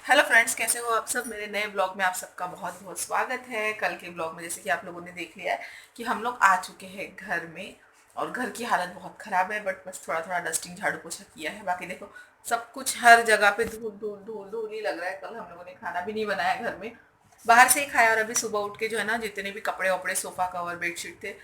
Hello friends, कैसे हो आप सब। मेरे नए ब्लॉग में आप सबका बहुत बहुत स्वागत है। कल के ब्लॉग में जैसे कि आप लोगों ने देख लिया है कि हम लोग आ चुके हैं घर में, और घर की हालत बहुत ख़राब है, बट बस थोड़ा थोड़ा डस्टिंग झाड़ू पोछा किया है। बाकी देखो, सब कुछ हर जगह पे धूल धूल धूल धूल ही लग रहा है। कल हम लोगों ने खाना भी नहीं बनाया घर में, बाहर से ही खाया। और अभी सुबह उठ के जो है ना, जितने भी कपड़े वपड़े, सोफ़ा कवर, बेडशीट थे,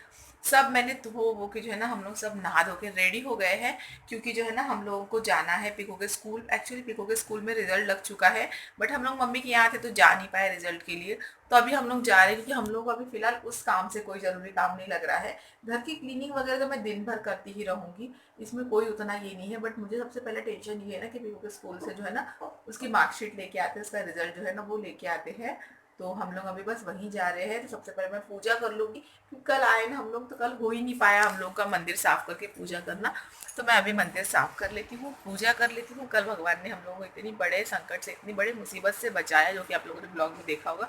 सब मैंने धो वो के जो है ना, हम लोग सब नहा धो के रेडी हो गए हैं। क्योंकि जो है ना, हम लोगों को जाना है पिको के स्कूल। एक्चुअली पिको के स्कूल में रिजल्ट लग चुका है, बट हम लोग मम्मी के यहाँ थे तो जा नहीं पाए रिजल्ट के लिए। तो अभी हम लोग जा रहे हैं, क्योंकि हम लोग को अभी फिलहाल उस काम से कोई ज़रूरी काम नहीं लग रहा है। घर की क्लीनिंग वगैरह तो मैं दिन भर करती ही रहूँगी, इसमें कोई उतना ये नहीं है। बट मुझे सबसे पहले टेंशन ये है ना कि पिको के स्कूल से जो है ना, उसकी मार्कशीट लेके आते हैं, उसका रिजल्ट जो है ना वो लेके आते हैं। तो हम लोग अभी बस वहीं जा रहे हैं। तो सबसे पहले मैं पूजा कर लूँगी, क्योंकि कल आए ना हम लोग, तो कल हो ही नहीं पाया हम लोग का मंदिर साफ करके पूजा करना। तो मैं अभी मंदिर साफ कर लेती हूँ, पूजा कर लेती हूँ। कल भगवान ने हम लोगों को इतनी बड़े संकट से, इतनी बड़ी मुसीबत से बचाया, जो कि आप लोगों ने ब्लॉग में देखा होगा।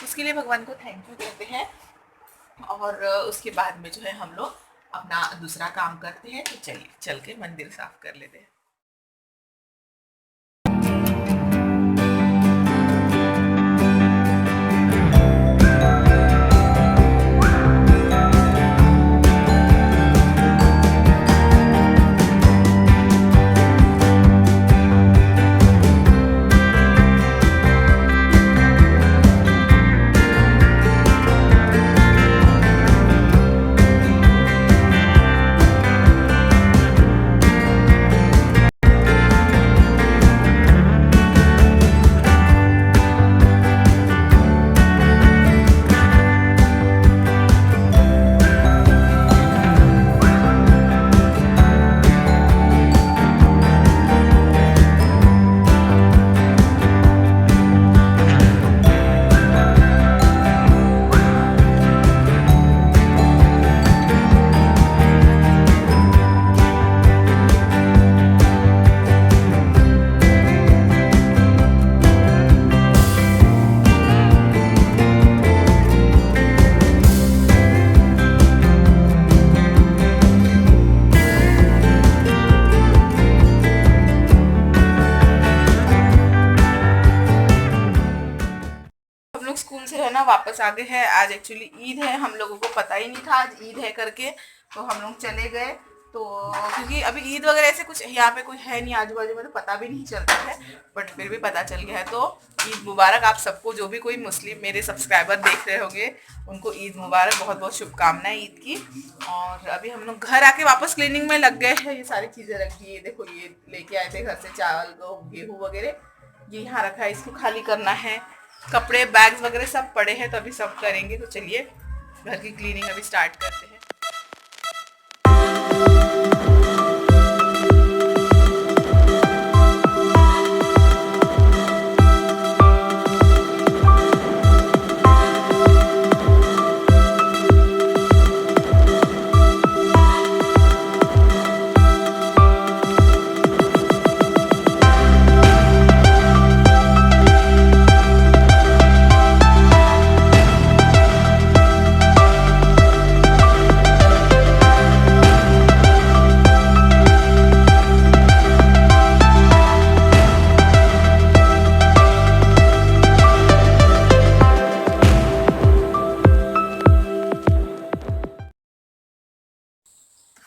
उसके लिए भगवान को थैंक यू कहते हैं। और उसके बाद में जो है हम लोग अपना दूसरा काम करते हैं। तो चलिए चल के मंदिर साफ कर लेते हैं। हम लोग स्कूल से है ना वापस आ गए हैं। आज एक्चुअली ईद है, हम लोगों को पता ही नहीं था आज ईद है करके। तो हम लोग चले गए। तो क्योंकि अभी ईद वगैरह ऐसे कुछ यहाँ पे कोई है नहीं आजू बाजू में, तो पता भी नहीं चलता है। बट फिर भी पता चल गया है। तो ईद मुबारक आप सबको, जो भी कोई मुस्लिम मेरे सब्सक्राइबर देख रहे होंगे, उनको ईद मुबारक, बहुत बहुत शुभकामनाएं ईद की। और अभी हम लोग घर आके वापस क्लीनिंग में लग गए हैं। ये सारी चीज़ें रख दी, ये देखो, ये लेके आए थे घर से चावल गेहूँ वगैरह, ये यहाँ रखा है, इसको खाली करना है। कपड़े बैग्स वगैरह सब पड़े हैं, तो अभी सब करेंगे। तो चलिए घर की क्लीनिंग अभी स्टार्ट करते हैं।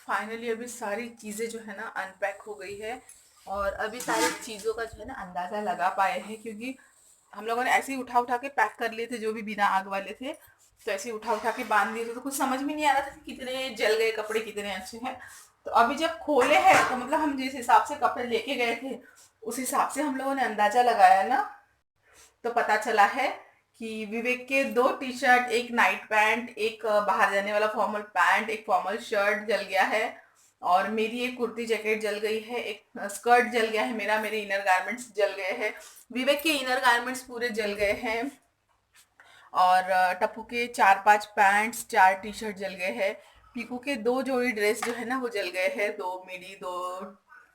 फाइनली अभी सारी चीज़ें जो है ना अनपैक हो गई है। और अभी सारी चीज़ों का जो है ना अंदाज़ा लगा पाए हैं, क्योंकि हम लोगों ने ऐसे ही उठा उठा के पैक कर लिए थे, जो भी बिना आग वाले थे। तो ऐसे ही उठा उठा के बांध दिए थे, तो कुछ समझ में नहीं आ रहा था कि कितने जल गए कपड़े, कितने अच्छे हैं। तो अभी जब खोले हैं, तो मतलब हम जिस हिसाब से कपड़े लेके गए थे, उस हिसाब से हम लोगों ने अंदाज़ा लगाया ना। तो पता चला है कि विवेक के दो टी शर्ट, एक नाइट पैंट, एक बाहर जाने वाला फॉर्मल पैंट, एक फॉर्मल शर्ट जल गया है। और मेरी एक कुर्ती जैकेट जल गई है, एक स्कर्ट जल गया है मेरा, मेरे इनर गारमेंट्स जल गए हैं। विवेक के इनर गारमेंट्स पूरे जल गए हैं। और टप्पू के 4-5 पैंट्स, 4 टी शर्ट जल गए हैं। पीकू के 2 जोड़ी ड्रेस जो है ना वो जल गए हैं, 2 मिडी,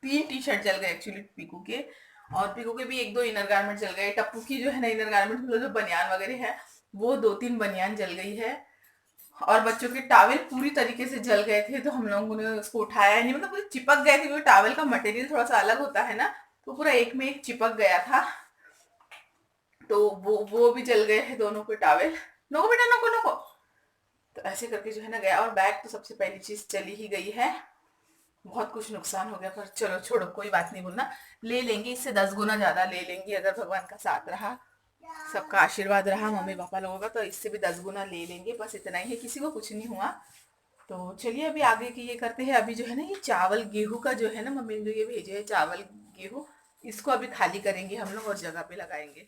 3 टी शर्ट जल गए एक्चुअली पीकू के। और पीकू के भी 1-2 इनर गारमेंट जल गए। टप्पू की जो है ना इनर गारमेंट, मतलब जो बनियान वगैरह है, वो 2-3 बनियान जल गई है। और बच्चों के टावल पूरी तरीके से जल गए थे, तो हम लोगों ने उसको उठाया नहीं, मतलब पूरे चिपक गए थे, क्योंकि टावल का मटेरियल थोड़ा सा अलग होता है ना, तो पूरा एक में एक चिपक गया था। तो वो भी जल गए हैं दोनों के टावल। नको बेटा नको नको। तो ऐसे करके जो है ना गया, और बैग तो सबसे पहली चीज चली ही गई है। बहुत कुछ नुकसान हो गया, पर चलो छोड़ो, कोई बात नहीं, बोलना ले लेंगे, इससे 10 गुना ज्यादा ले लेंगे अगर भगवान का साथ रहा, सबका आशीर्वाद रहा मम्मी पापा लोगों का, तो इससे भी 10 गुना ले लेंगे। बस इतना ही है, किसी को कुछ नहीं हुआ। तो चलिए अभी आगे की ये करते हैं। अभी जो है ना ये चावल गेहूं का जो है ना, मम्मी ने जो ये भेजे है चावल गेहूं, इसको अभी खाली करेंगे हम लोग और जगह पे लगाएंगे।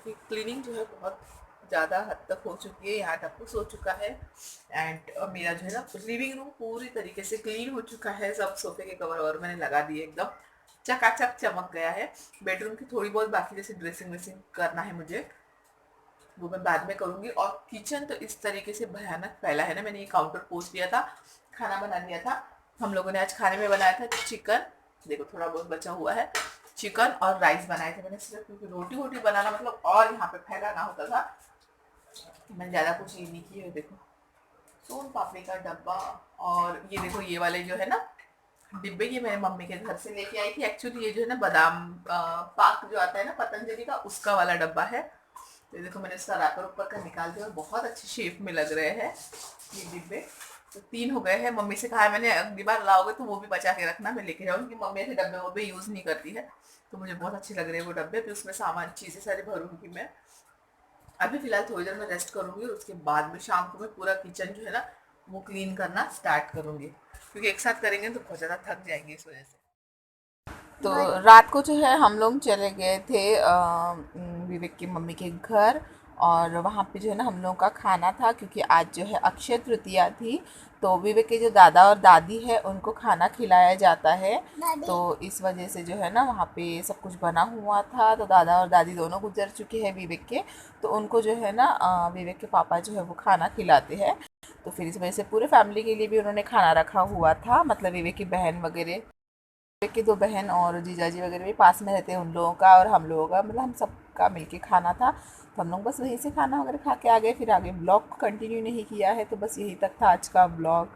की क्लीनिंग जो है बहुत ज़्यादा हद तक हो चुकी है, यहाँ तक कुछ हो चुका है। एंड मेरा जो है ना लिविंग रूम पूरी तरीके से क्लीन हो चुका है, सब सोफे के कवर और मैंने लगा दिए, एकदम चकाचक चमक गया है। बेडरूम की थोड़ी बहुत बाकी जैसे ड्रेसिंग वेसिंग करना है मुझे, वो मैं बाद में करूँगी। और किचन तो इस तरीके से भयानक फैला है ना, मैंने ये काउंटर पोछ दिया था, खाना बना लिया था। हम लोगों ने आज खाने में बनाया था चिकन, देखो थोड़ा बहुत बचा हुआ है, चिकन और राइस बनाए थे मैंने सिर्फ, क्योंकि रोटी वोटी बनाना मतलब और यहाँ पे फैलाना होता था, तो मैंने ज़्यादा कुछ ये नहीं किया। देखो सोन पापड़ी का डब्बा, और ये देखो ये वाले जो है ना डिब्बे, ये मेरे मम्मी के घर से लेके आई थी एक्चुअली। ये जो है ना बादाम पाक जो आता है ना पतंजलि का, उसका वाला डब्बा है। तो देखो मैंने इसका रैपर ऊपर का निकाल दिया, और बहुत अच्छी शेप में लग रहे हैं ये डिब्बे। तो 3 हो गए हैं। मम्मी से कहा है मैंने, अगली बार लाओगे तो वो भी बचा के रखना, मैं लेके जाऊँगी। मम्मी ऐसे डब्बे वब्बे यूज़ नहीं करती है, तो मुझे बहुत अच्छे लग रहे हैं वो डब्बे। फिर उसमें सामान चीज़ें सारी भरूंगी मैं। अभी फिलहाल थोड़ी देर में रेस्ट करूंगी, और उसके बाद में शाम को मैं पूरा किचन जो है ना वो क्लीन करना स्टार्ट करूंगी, क्योंकि एक साथ करेंगे तो बहुत ज़्यादा थक जाएंगे इस वजह से। तो रात को जो है हम लोग चले गए थे विवेक की मम्मी के घर, और वहाँ पे जो है ना हम लोगों का खाना था, क्योंकि आज जो है अक्षय तृतीया थी। तो विवेक के जो दादा और दादी है उनको खाना खिलाया जाता है, तो इस वजह से जो है ना वहाँ पे सब कुछ बना हुआ था। तो दादा और दादी दोनों गुजर चुके हैं विवेक के, तो उनको जो है ना विवेक के पापा जो है वो खाना खिलाते हैं। तो फिर इस वजह से पूरे फैमिली के लिए भी उन्होंने खाना रखा हुआ था, मतलब विवेक की बहन वगैरह के 2 बहन और जीजाजी वगैरह भी पास में रहते हैं उन लोगों का, और हम लोगों का, मतलब हम सबका मिलके खाना था। तो हम लोग बस वहीं से खाना वगैरह खा के आ गए, फिर आगे ब्लॉग कंटिन्यू नहीं किया है, तो बस यही तक था आज का ब्लॉग।